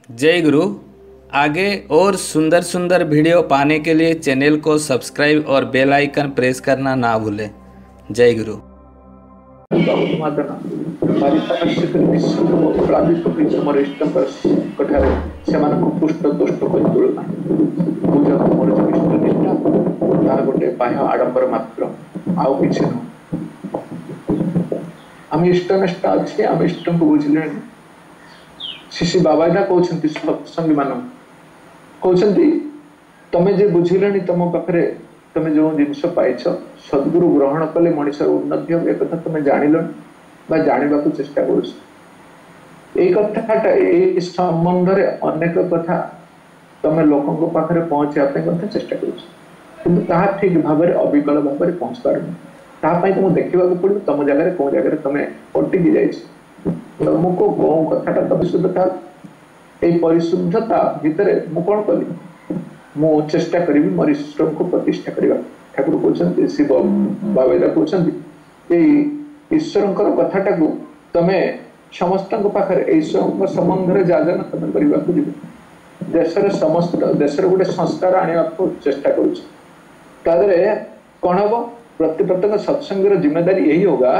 जय गुरु। आगे और सुंदर सुंदर वीडियो पाने के लिए चैनल को सब्सक्राइब और बेल आइकन प्रेस करना ना भूलें। जय गुरु। गोटे बाह्य आडंबर मात्र आउ किछि न आम इष्टनिष्ठा अच्छे आम इष्ट को बुझले शिशि बाबा ना कहते सत्संगी मान कहते तमें जे बुझिले तुम पाखे तुम जो जिनस पाइछ सद्गुरु ग्रहण कले मनुष्य उन्नति हो एक तुम जान जानवा चेष्टा कर संबंध अनेक कथा तुम लोक पाखे पहुंचा चेष्टा कर ठीक भाव अविकल भाव पहुंच पार तुम देखा पड़ो तुम जगह कौ जगह तुम अटिकी जा तुमको कौ कथा परिशुद्धता यही परिशुद्धता भितर मुझे कौन कली मु चेष्टा करी मोर इष्ट को प्रतिष्ठा करवा। ठाकुर कहते शिव बाबा कहते ईश्वर कथाटा को तुम समस्त पाखे ईश्वर संबंध में जाजन तुम करने देशर समस्त देशर गोटे संस्कार आने चेष्टा करें कौन हम प्रत्येक सत्संग जिम्मेदारी यही होगा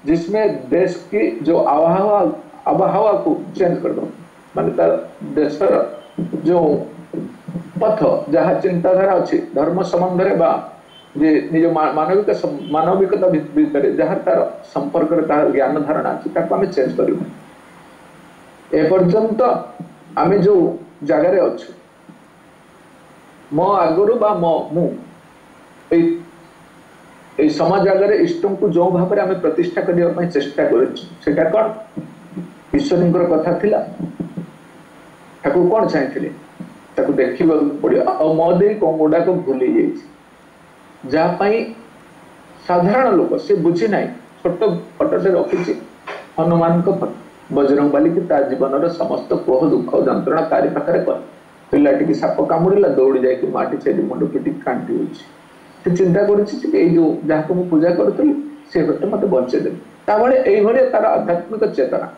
जिसमें देश की जो आबहावा को चेंज कर दो माने देशर जो पथ जहाँ चिंताधारा अच्छी धर्म संबंध निज मानविकता भितर जहाँ तार संपर्क तार ज्ञान धारणा अच्छी आम चेंज कर एपर्यंत आम जो जगार अच्छु मो आगुरी मु समाज जगह इष्ट को जो भाव में आम प्रतिष्ठा करने चेष्टा करा कौन ईश्वर कथा थिला ठाकुर कौन चाहिए देखा पड़ो मदे कौन गुड़ाक भूल जापाई साधारण लोक से बुझी ना छोट फटोटे रखी हनुमान बजरंग बाली की जीवन समस्त कोह दुख जंत्रणा तारी पाखे कर पिलाटी साप कामुड़ा दौड़ी जाए माटी छेदी मुंड पिटी कांटी हो चिंता कर पूजा करी से मत बचे तार आध्यात्मिक चेतना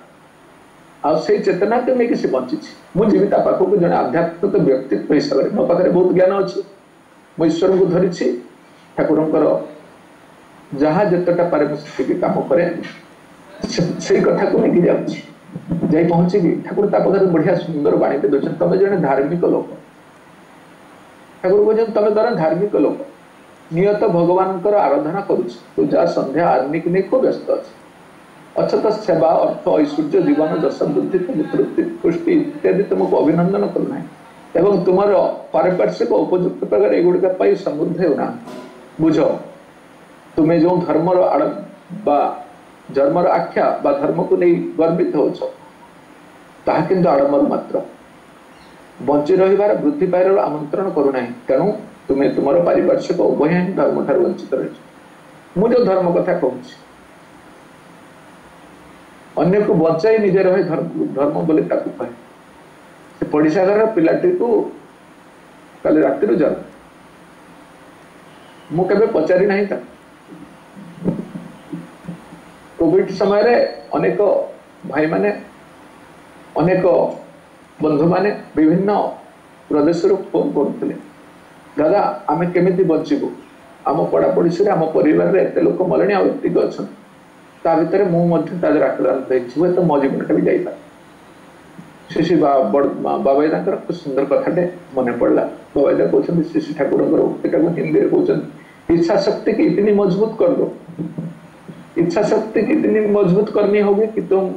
आई चेतना को लेकिन से बची मुझे पाखक जन आध्यात्मिक व्यक्तित्व हिसाब से मो पाखे बहुत ज्ञान अच्छी मो ईश्वर को धरी ठाकुर जहाँ जितेटा पारे से कम कै कथा को लेकिन जा पहुंची ठाकुर पाखे बढ़िया सुंदर बाणी दे तुम जन धार्मिक लोक ठाकुर कहते तुम द्वारा धार्मिक लोक नियत भगवान आराधना करुच पूजा संध्या आदमी को नहीं खूब व्यस्त अच्छे अक्षत सेवा अर्थ ऐश्वर्य जीवन दश बुद्धि पुष्टि इत्यादि तुमको अभिनंदन करना एवं तुम पारिपार्श्विक उपयुक्त प्रकार युड़क समृद्ध होना बुझ तुम्हें जो धर्मर धर्मर आख्या धर्म को नहीं गर्वित होता किंतु आडंबर मात्र बंची रही वृद्धि पाइबार आमंत्रण करूना तेणु तुम्हें तुम पारिपार्श्विक उभय ही धर्म ठार वंचित रही मुझे धर्म कथा कहूँ अन्य को बचाई निजे रहे धर्म बोले कहे से पड़िशा घर पिलाटी को कल राति जाओ मुझे पचारि ना कोविड समय रे अनेक भाई माने अनेक बंधु माने विभिन्न प्रदेश फोन करते दादा आम केमी बचबू आम पढ़ापढ़ी से आम परिवार एत लोक मरे आतिक अच्छा ता भर मुझे आक्रांत हुए तो मो जीवनटा भी जाइए श्री बाबा खूब सुंदर कथाटे मन पड़ा बाबा कहते श्री ठाकुर हिंदी में कहते इच्छा शक्ति की इतनी मजबूत कर दो इच्छा शक्ति की इतनी मजबूत करनी होगी कि तुम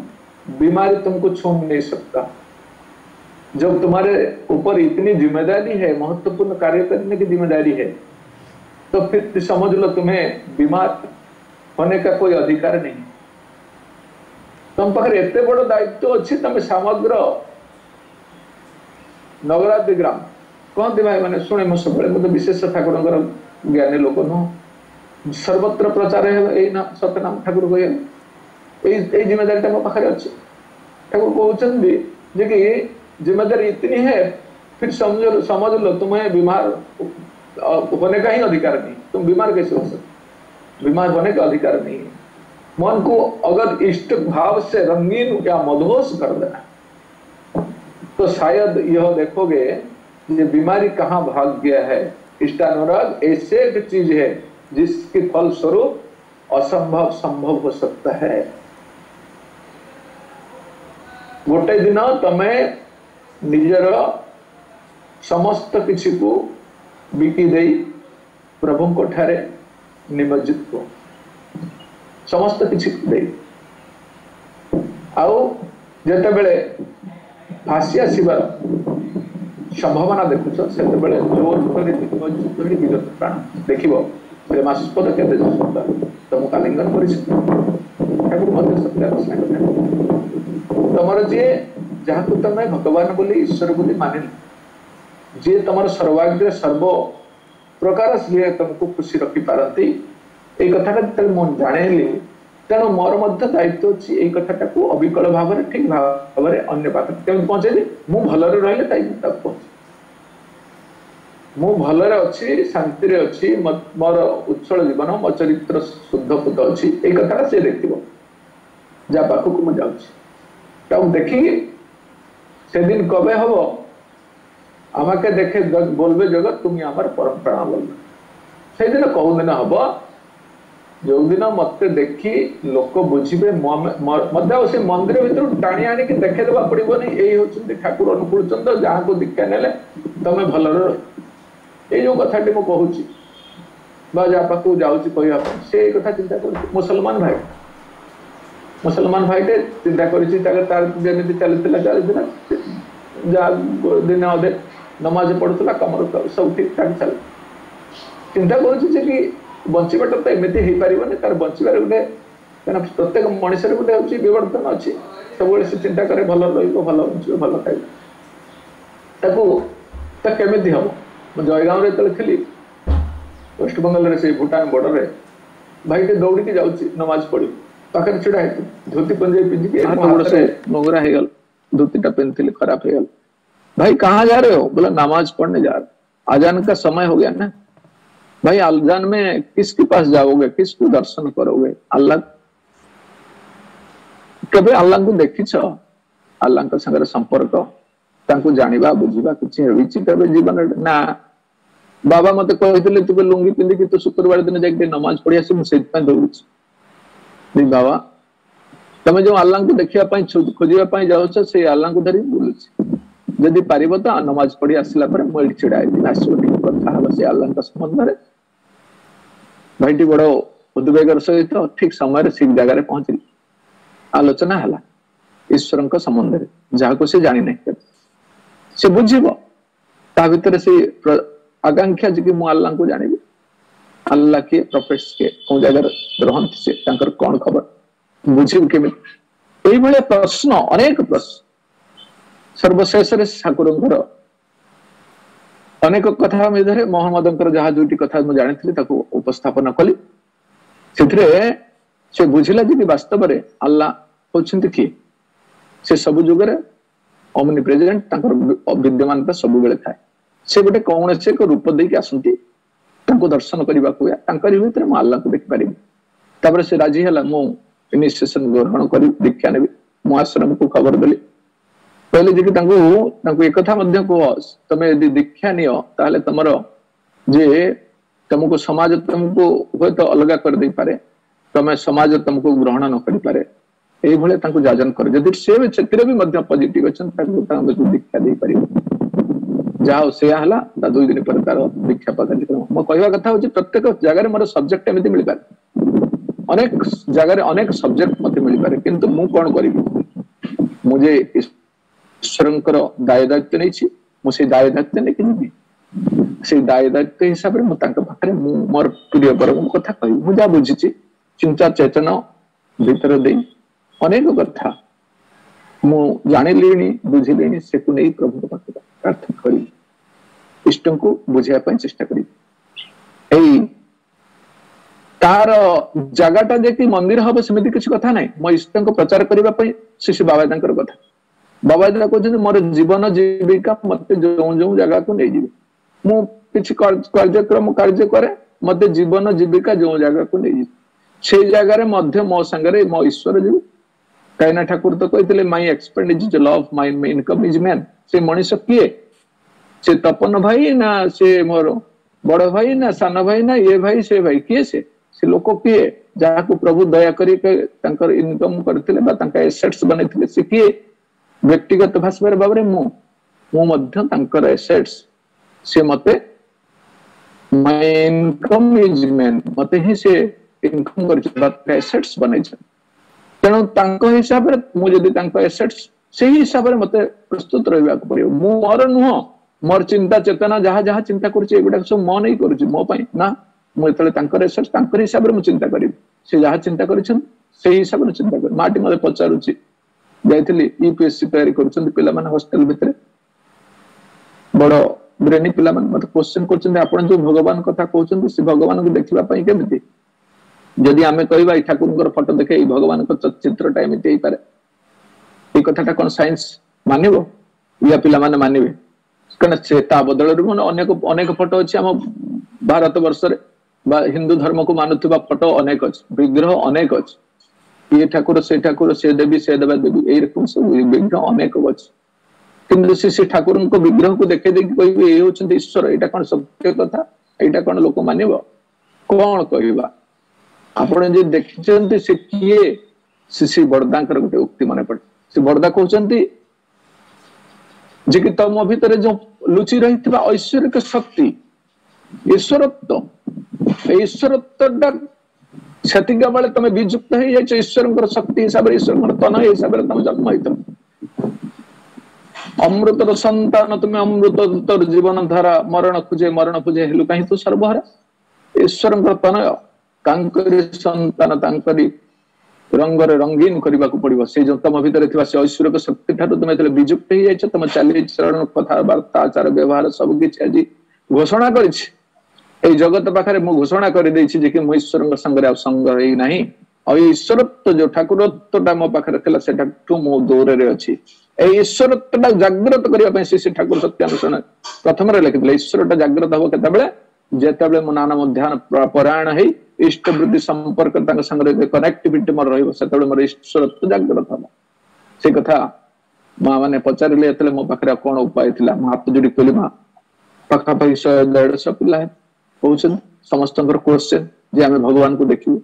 बीमारी तुमको छू नहीं सकता जब तुम्हारे ऊपर इतनी जिम्मेदारी है महत्वपूर्ण कार्य करने की जिम्मेदारी है तो फिर समझ लो तुम्हें बीमार होने का कोई अधिकार नहीं तुम पाखे एत बड़ दायित्व अच्छी तुम समग्र नगरादि ग्राम कहते भाई मैंने शुणे मो सब मतलब विशेष ठाकुर ज्ञानी लोक नुह सर्वत्र प्रचार है सत्यनाम ठाकुर कह जिम्मेदारी मो पाखे अच्छी ठाकुर कहते कि जिम्मेदारी इतनी है फिर समझ लो तुम्हें बीमार होने का ही अधिकार नहीं तुम बीमार कैसे हो सकते बीमार होने का अधिकार नहीं है मन को अगर इष्ट भाव से रंगीन या मदहोश कर देना तो तो शायद यह देखोगे ये बीमारी कहाँ भाग गया है। इष्टानुराग ऐसे एक चीज है जिसके फल स्वरूप असंभव संभव हो सकता है। गोटे दिन तमे निजर समस्त किसी को बिकी दे प्रभु को ठारे निमज्जित को समस्त किसी को दे आउ जते बेले फांसी आसबार संभावना देखुच से जोर कर विगत प्राण देख प्रेमास्पद के तुमको आलिंगन तुम जी जहाँ तुम भगवान बोली ईश्वर बोली मानिल जी तुम सर्वाग्र सर्व प्रकार सी तुमको खुशी रखी पारती ये कथा मुझे जाणी तेणु मोर मध्य दायित्व अच्छी ये कथा को अविकल भाव में ठीक भाव में अन्य पाख केमी पहुंचे मु भलरे रही पहुंचे मु भलरे अच्छी शांति रे अच्छी मोर उच्छल जीवन मो चरित्र शुद्ध पुत अच्छी ये कथा सी देख जहाँ पाख को मुझे देखी से दिन कबे हम आमाके देखे बोलबे जगत तुम आमर परंपरा बोल से दिन कौ दिन हम जो दिन मत देखी लोक बुझे मत से मंदिर भर टाणी आणिक देखेदेवा पड़ो यही हूँ ठाकुर अनुकूल चंद्र जहाँ को दीक्षा ने तुम भलर ये जो कथाटी मुझे कहूँ जहाँ पाक जाऊँगी कहवाई से कथा चिंता कर मुसलमान भाई चिंता करमी चलता जहाँ दिन अधे नमाज पढ़ुला कम सब ठीक ठाक चल चिंता कर बचाटा तो एमती हो पारे तार बचार गोटे प्रत्येक मनुष्य गोटे हूँ विवर्तन अच्छी सब से चिंता करे भल भल बचे भल खाई केमी हम मुझे जयगाँव जो थी वेस्ट बंगाल से भूटान बॉर्डर भाई दौड़ के जाऊँगी नमाज पढ़ी पाखे छिड़ा धोती पंजाबी पिंधिक मोगरा हो गल धोतीटा पिंधि खराब हो गल भाई कहाँ जा रहे हो बोला नमाज पढ़ने जा रहे आजान का समय हो गया ना भाई अजान में किसके पास जाओगे किसको दर्शन करोगे अल्लाह कभी अल्लाह को देखी अल्लाह संगे संपर्क जाना बुझा किसी जीवन ना बाबा मत कहते तू लुंगी पिंधिकी तू शुक्रवार दिन जाके नमाज पढ़ी आस मुझे दौड़ी बाबा तुम जो अल्लाह को देखापी खोजापी जाऊच से अल्लाह को धरी बुलूँ जदि पार तो नमाज पढ़ी आसला मुझे छिड़ा कथा से अल्लाह संबंध में भाईटी बड़ उद्वेगर सहित ठीक समय ठीक जगह पहुंचली आलोचना है ईश्वर संबंध में जहाँ को सी जानी नहीं से बुझीब ता भीतर से आकांक्षा जी मु अल्लाह को जानी अल्लाह के प्रोफेट्स के कौ जगह रहती से कौन खबर बुझीब केमी ये प्रश्न अनेक प्रश्न सर्वशेष ठाकुर अनेक कथा मध्य मोहम्मद जहाँ दुईटी कथा मुझे जानी उपस्थापन कली से बुझिला जी वास्तव में अल्लाह होती किए से सब जुगे ओमनी प्रेजेंट विद्यमान सब बेले थाए से गोटे कौन से एक रूप देके आसती दर्शन करने भीतर मुझे अल्लाह को देखिपारि से राजी है मुझे इनिशिएशन ग्रहण कर दीक्षा ने मु आश्रम को खबर देली कहले जी एक कथा कह तुम यदि दीक्षा नियो ताहले तुमर जे तुमको समाज तुमको हूँ तो अलग कर दे पारे तुम समाज तुमको ग्रहण न कर पारे ये जाजन कर जदि से भी पॉजिटिव अच्छा दीक्षा दे पार जहाँ से दुई दिन पर तार दीक्षा पदाधिक्रम मो कहवा कथा हूँ प्रत्येक जगह मोर सब्जेक्ट एमती मिल पारे अनेक जगह अनेक सब्जेक्ट मत मिल पारे किंतु मु कौन करी मुझे ईश्वर दाय दायित्व नहीं मुझे दाय दायित्व नहीं से दाय दायित्व हिसाब से मोर प्रिय वर्ग कथा कह मुझे बुझी चिंता चेतन भीतर दे अनेक कथा मु जानी बुझिली से नहीं प्रभु प्रार्थना करी इष्ट को बुझापी चेष्टा करी तार जगटा जे मंदिर हम सेमती किसी कथा ना मो इष्ट को प्रचार करने से बाबा कथा बाबा कहते मोर जीवन जीविका मत जो जो जगह को नहीं जीवे मुझे कार्यक्रम कार्य करे मत जीवन जीविका जो जगह को नहीं जीवे से जगह मो सांगे मो ईश्वर जीव कहीं ठाकुर तो कहते my expenditure love my income is man. से मनीष किए? से तपन भाई ना से मोर बड़ भाई ना सान भाई ना ये भाई से भाई किए? से लोक किए जहाँ प्रभु दया करी इनकम करते एसेट्स बने से किए? व्यक्तिगत भाव में एसेट्स से मते माय इनकम इज मैन मते ही से इनकम कर एसेट्स बने तेणु हिसाब रे मु जदी एसेट्स से ही हिसाब रे मते प्रस्तुत रहिबा को पड़ियो। मु मोर नुह मोर चिंता चेतना जहाँ जहाँ चिंता करुछि एगुडा सब मो नहीं करुछि मो पई ना मु एतले एसेट्स हिसाब रे मु चिंता करिबि। से जहाँ चिंता करिछन से हिसाब रे चिंता कर। माटी मते पचारुछि जाइथिली यूपीएससी तैयारी करूछन पिला माने हॉस्टल भितरे बड़ ब्रेनी पिला माने मते क्वेश्चन करछन आपण जो भगवान कथा कहउछन से भगवान को देखिबा पई केमिति जदि आमे कहबा ठाकुरकर फोटो देखे भगवान को चित्रटा एमिति हेई पारे ए कथाटा कोन साइंस मानिबो या पिला माने मानिबे कने से ता बदल रे अनेक अनेक फोटो अछि हम भारत वर्ष रे बा हिंदू धर्म को मानुथिबा फोटो अनेक अछि विग्रह अनेक अछि ये ठाकुर से देवी से देवा देवी ए रकम सब विग्रह अनेक अछि किंतु से ठाकुर को विग्रह को देखे देखि कहबे ए होचंती ईश्वर एटा कोन सत्य कथा एटा कोन लोक मानिबो कोन कहबा आपण जे देखिचंती से किए श्री बड़दांकर गोटे उक्ति माने पड़े से बड़दा कहउचंती जे कि तम भीतर जो लुचि रहितबा ऐश्वर्यक शक्ति ईश्वरत्वटा छतिका बेले तमे विजुक्त है जाय ईश्वरकर शक्ति हिसाब रे ईश्वरकर तन हिसाब रे तम जन्म होइतो अमृतर संतान तुम अमृत जीवन धारा मरण पूजे हेलु कहीं तो सर्वहारा ईश्वरकर तनय तांकरी संतान तांकरी रंगरे रंगीन करबा को पड़िबो से जो तम भीतर थिबा से ऐश्वर्यक शक्ति ठारो तुम एतले विजुक्त है जाय तम चाली चरण कथा वार्ता आचार व्यवहार सब किछ आज घोषणा करिछि ए जगत पाखरे मु घोषणा कर देछि जे कि मु ईश्वरक संग संग रही नाही और ईश्वरत्व जो ठाकुरत्वटा मो पाखरे थिला सेटा टु मो दूर रे अछि ए ईश्वरत्वटा जागृत करिया पय से ठाकुर सत्यानुशासन प्रथम रे लिखिले ईश्वरटा जागृत हो केता बेले जेता मो नाना ध्यान परायण है इष्ट वृद्धि संपर्क संग कनेक्टिविटी मोर रहिबो सेतबेले मोर ईश्वरत्व जागृत हो से कथा मां माने पचारिले एतले मो पाखरे कोन उपाय थिला म हाथ जोडी कहली मां पाखा पाखी 100-150 पिला है कहउछन समस्त क्वेश्चन जे आमे भगवान को देखिबो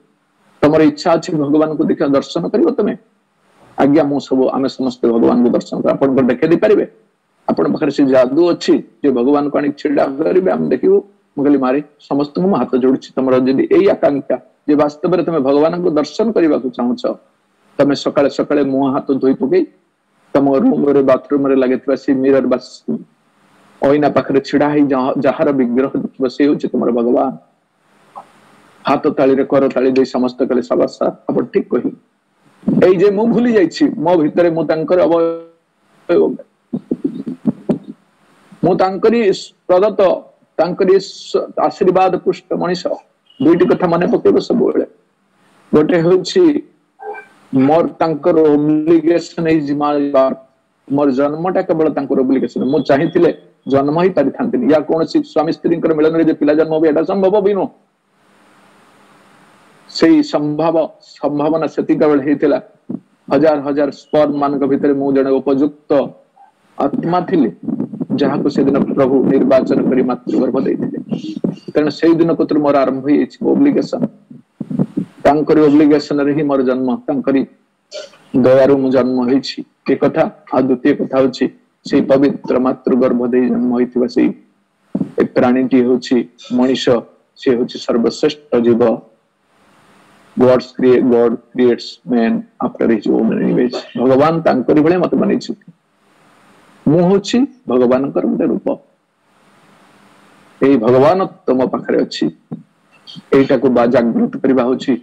तमर इच्छा अछि भगवान को देखा दर्शन करिवो तमे आज्ञा मो सब आमे समस्त भगवान को दर्शन कर आपण को देखे दे पारिबे आपण पाखरे से जादू अछि जे भगवान को अनेक छिडा करिबे हम देखिबो मुगली मारी समस्त को हाथ जोड़छि तमर जदी एई आकांक्षा जे वास्तव रे तमे भगवान को दर्शन करिबा को चाहछ तमे सकाळे सकाळे मुंह हाथ धोई पके तम रूम रे बाथरूम रे लागेतबा से मिरर बस ओइना पाखरे छिडा है जहार विग्रह देखिबो से होछि तमर भगवान हाथ ताली रे कर ताली दे समस्त कले सबासा अपन ठीक कहि एई जे मु भूली जाइछि मो भितरे मु तांकर मु तांकरी प्रदत्त तांकरी आशीर्वाद पुष्ट मनीष दुईटी कथा माने पकेबो सब बेले गोटे होछि मोर तांकर ओब्लिगेशन इज माय मोर जन्मटा केवल तांकर ओब्लिगेशन मु चाहिथिले जन्म ही पारि थांतिनी या कोन स्वामी स्त्री मिलन रे जे पिला जन्म हो एटा संभव भी नो से संभावना सेतिका बेले हेतिला हजार हजार स्पर्म मानक भितर मु जने उपयुक्त आत्मा थिले जहाँ को से दिन प्रभु निर्वाचन करी मातृगर्भ देइथिले तेन से दिन कोतर मोर आरंभ होई ओब्लिगेशन तांकरी ओब्लिगेशन रे ही मोर जन्म तांकरी दयारु मु जन्म होईछि के कथा आ द्वितीय कथा होछि से पवित्र मातृगर्भ दे जन्म होइथिबा से एक प्राणीटी होछि मनुष्य से होछि सर्वश्रेष्ठ जीव God creates man after his own image भगवान तांकरी भले मत बनेछि मु होछि भगवान कर गोटे रूप ए भगवान तम पाखरे अछि एटा को जागृत करबा होछि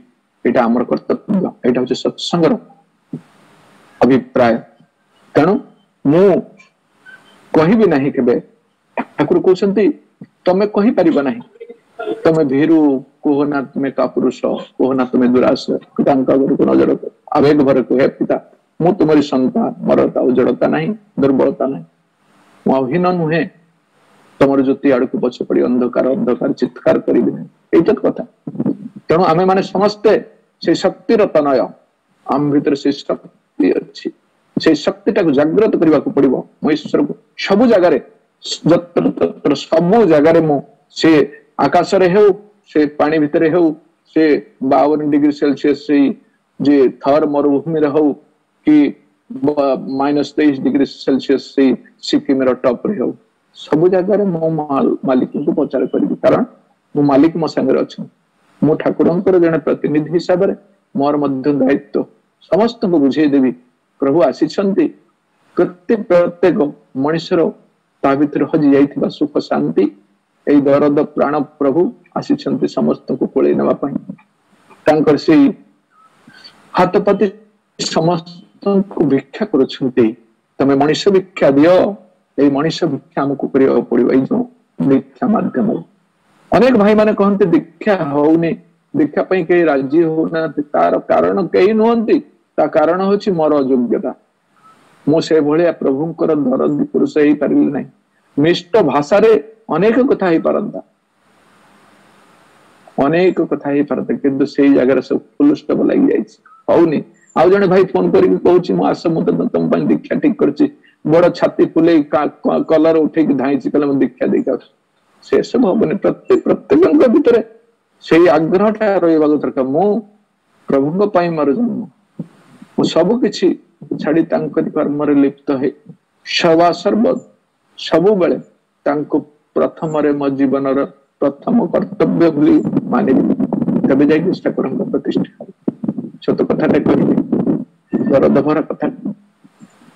एटा हमर कर्तव्य एटा होछि सत्संगर अभिप्राय तेणु मु कहि भी नहीं केबे ठाकुर कहउछंती तमे कहि परिबा नहीं तमे भीरु कोहना तुमे कापुरुष कोहना तुमे दुरास तांका गुरु को नजर आवेग भर को हे पिता मु तुम्हारी संतान मरता उजड़ता नहीं दुर्बलता नहीं मु अभिन्न नुहे तुमर ज्योति आड़ को पछ पड़ी अंधकार अंधकार चित्कार करिबे नहीं एत कथा तेणु आमे माने समस्ते से शक्तिर तनय आम भीतर से शक्ति ଅଛି से शक्तिटा को जागृत करने को पड़ो मो ईश्वर को सब जगार सब जगार मु से आकाश से पानी भितर हो से 52 डिग्री सेल्सियस जे थर मरुभूमि हो कि -23 डिग्री सेल्सियस से सिक्किम टॉप रे हो सब जगार मो मालिक को पचार करी कारण मो मालिक मो संगे अच्छा मो ठाकुर जड़े प्रतिनिधि हिसाब से मोर मध्य दायित्व समस्त को बुझेदेवी प्रभु आसीचंती प्रत्येक मनुष्यर ता भीतर हजि जाइथिबा सुख शांति एई दरद प्राण प्रभु आसीचंती समस्त को कोले नवा पई तांकर से हाथपति समस्त को भिक्षा करुछंती तमे मनुष्य भिक्षा दियो एई मनुष्य भिक्षा हमको करियो पड़िबो एई जो भिक्षा माध्यम अनेक भाई माने कहते दीक्षा होउनी दीक्षा पई के राजी होना तार कारण कई नुहंती ता कारण होची मोर अयोग्यता मु से भलिया प्रभुंकर दरदी पुरुष ही पारिली नहीं मिष्ट भाषा रे अनेक कथा ही पारंता अनेक कथा ही पारंता किंतु सेई जगह सब फुलस्टॉप लागि जाईछि होउनी आउ जने भाई फोन करी कहूची मु आस मु तुम पई दीक्षा ठीक करछि बड़ छाती फुले कलर उठे की धाईछि कले मु दीक्षा देका से सब होबने प्रत्येक भीतर से आग्रहटा रहिबा दरकार मु प्रभुंग पई मर जन्म मु सब किछि छाड़ी तांकर कर्म रे लिप्त है सवा सर्व सब बेले तांको प्रथम रे मो जीवन रो प्रथम कर्तव्य भली मानिबी तबे जाई चेष्टा करम प्रतिष्ठा छोट कथाटे कहबी दरद भरा कथा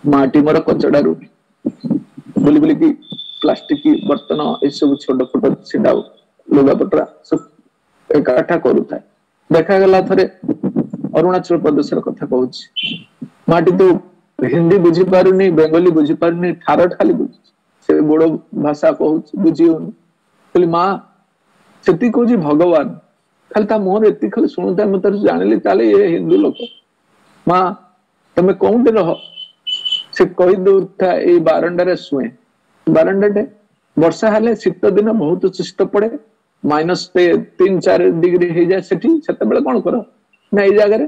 माटी मोर कचड़ा रू बोली बोली की प्लास्टिक की बर्तन ए सब छोट छोट छिडा लुगा पटरा सब एकाठा करूथा देखा गला थरे अरुणाचल प्रदेश कथा कहूची माटी तो हिंदी बुझी पारुनी बेंगली बुझी पारुनी ठार ठाली बुझी से बड़ भाषा कहूची बुझी होनी कहली माँ सेती कहूची भगवान खाली ता मोहर एति खाली सुनुता मत जानिली ताले ये हिंदू लोक माँ तमे कोउंटे रह से कहि दउथा ए बारंडा रे सुए बारंडाटे वर्षा हेले शीत दिन बहुत शिष्ट पड़े -3-4 डिग्री हो जाए सेठी सेते बेले कोन कर ना ए जगह रे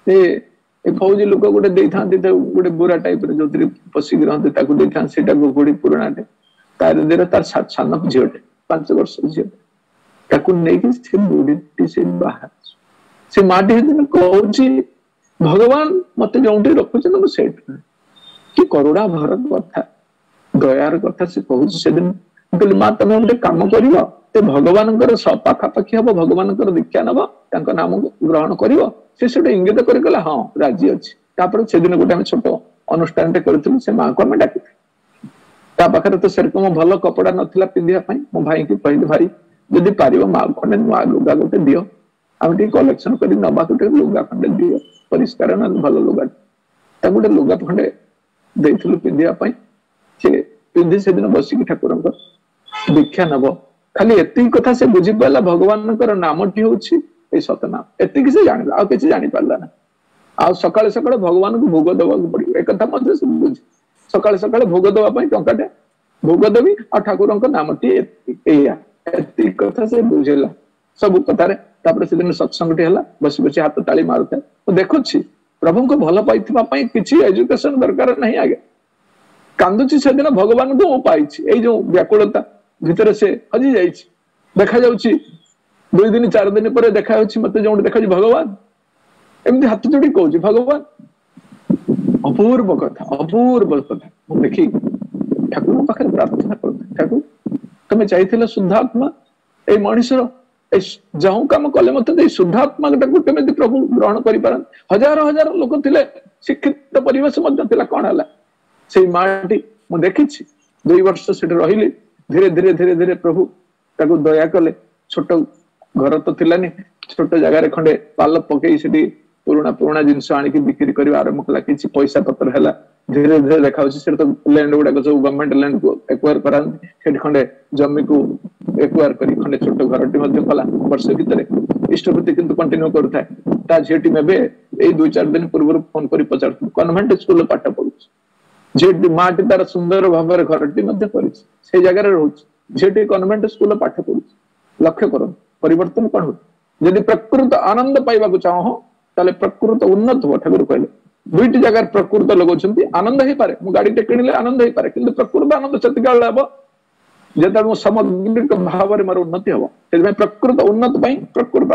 ए फौजी लोक गोटे देइथांती गोटे बुरा टाइप रे जोतरी पसिक रहते ताकू देइथां सेटा गोगोडी पुराणाटे तार देर तार सानक झियोटे 5 वर्ष झियोटे ताकू नेकी से बुढ़ी से बाहर से माटी दिन कहूची भगवान मते जोंटी रखुछ न सेट कि करुणा भरत कथा दयार कथा से कहूची से दिन कहली मां तमे गोटे काम करिवो ते भगवानकर पाखापाखि हम भगवानकर दीक्षा नब तांको नाम ग्रहण करिवो से सेटे इंगित करि कहला हां राजी अछि तापर से दिन गोटे हम छोट अनुष्ठान टे करथिलु से मां को हम डाकि ता पाखरे तो सेरकम भलो कपड़ा नथिला पिंदिया पई मो भाई के कहली भाई यदि पारिबो मां कोने नुआ लुगा गोटे दियो हम टी कलेक्शन करी नबा गोटे लुगा खंडे दियो परिष्कार न भलो लुगा ता गोटे लुगा खंडे देथिलु पिंदिया पई से पिंदी से दिन बसी की ठाकुरंकर दीक्षा नब खाली एति कथा से बुझी पाला भगवानकर नामटी होछि ए सतनाम एति कि से जानिला आ किछि जानि पाला ना आ सकाळे सकाळे भगवान को भोग देबा पड़ियो ए कथा मते से बुझ सकाळे सकाळे भोग देबा पई टंकाटे भोग देबी आ ठाकुरंकर नामटी एया एति कथा से बुझेला सब कथा रे तापर से दिन सत्संगटी हला बसी बसी हाथ ताली मारते तो देखुछि प्रभु को भलो पाइथिबा पई किछि एजुकेशन दरकार नहीं आगे कांदुछि से दिन भगवान को पाइछि ए जो व्याकुलता भीतर से हजी जाइछि देखा जाउछि 2 दिन 4 दिन पर देखा जाउछि मते जों देखा जाउछि भगवान एमती हाथ जोड़ी कहूछि भगवान अपूर्व कथा मु देखि ठाकुर पाखरे प्रार्थना करते ठाकुर तमे चाहथिला शुद्धात्मा ए मनुष्यर ए जाऊ काम कले मते दे शुद्धात्मा को केमे प्रभु ग्रहण करि पारन हजार हजार लोक थिले शिक्षित परिवेश मध्य थिला कोन हला से माटी मु देखिछि 2 वर्ष सेठ रहिली धीरे धीरे धीरे धीरे प्रभु ताको दया कले छोट घर तो थिलानी छोट जगह रे खंडे पाल पकई सेठी पुराना जिंस आनी की बिक्री कर आरंभ कला किछि पैसा पत्र हैला धीरे धीरे देखा होछि से तो लैंड गुडा को सब गवर्नमेंट लैंड को एक्वायर करान सेठी खंडे जमी को एक्वायर करी खंडे छोट घरटी मध्ये कला वर्ष भीतर इष्टपति किंतु कंटिन्यू करथाय ता जेटी में बे ए 2-4 दिन पूर्व फोन करी पचार कन्वेंट स्कूल पाठ पढुछ जेटी माटी तार सुंदर भाବରେ घरटी मध्ये करिछ से जगह रे रहउछ जेटी कन्वेंट स्कूल पाठ पढुछ लक्ष्य करो परिवर्तन कोन हो यदि प्रकृत आनंद पाइबा को चाहो ताले प्रकृत उन्नत हो ठाकुर कहले दुईटी जगह प्रकृत लगौଛନ୍ତି आनंद हे पारे मु गाड़ी टे किनिले आनंद हे पारे किंतु प्रकृत आनंद सेति काल लाभ जेता मु सामग्रिक भाव रे मोर उन्नति हबो सेति प्रकृत उन्नत पई प्रकृत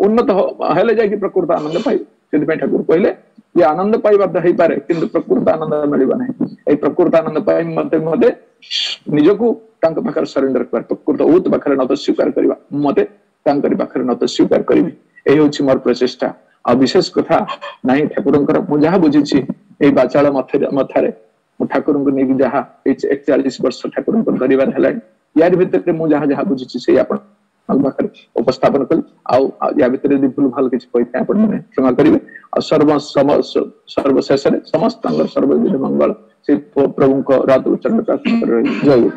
उन्नत हेले जाय कि प्रकृत आनंद पाइ सेति ठाकुर कहले ये आनंद पाइबा हे पारे किंतु प्रकृत आनंद मिलिबा नै ए प्रकृत आनंद पाइ मते मते निजको तांक पाखर सरेंडर कर प्रकृत उत पाखर न तो स्वीकार करबा मते तांकरी पाखर न तो स्वीकार करबी ए होछि मोर प्रचेष्टा आ विशेष कथा नाही ठाकुरंकर मु जहा बुझिछि ए बाचाळ मथारे ठाकुर को नहीं जहा 41 वर्ष ठाकुर को करिवार हला यार भीतर मु जहा जहा बुझिछि से आपण पाखर उपस्थापन कल आ या भीतर यदि भूल भाल किछ कहिथा आपण माने क्षमा करिवे आ सर्वशेष समस्त सर्वविध मंगल से प्रभु को रात उच्चारण प्रार्थना कर रही जय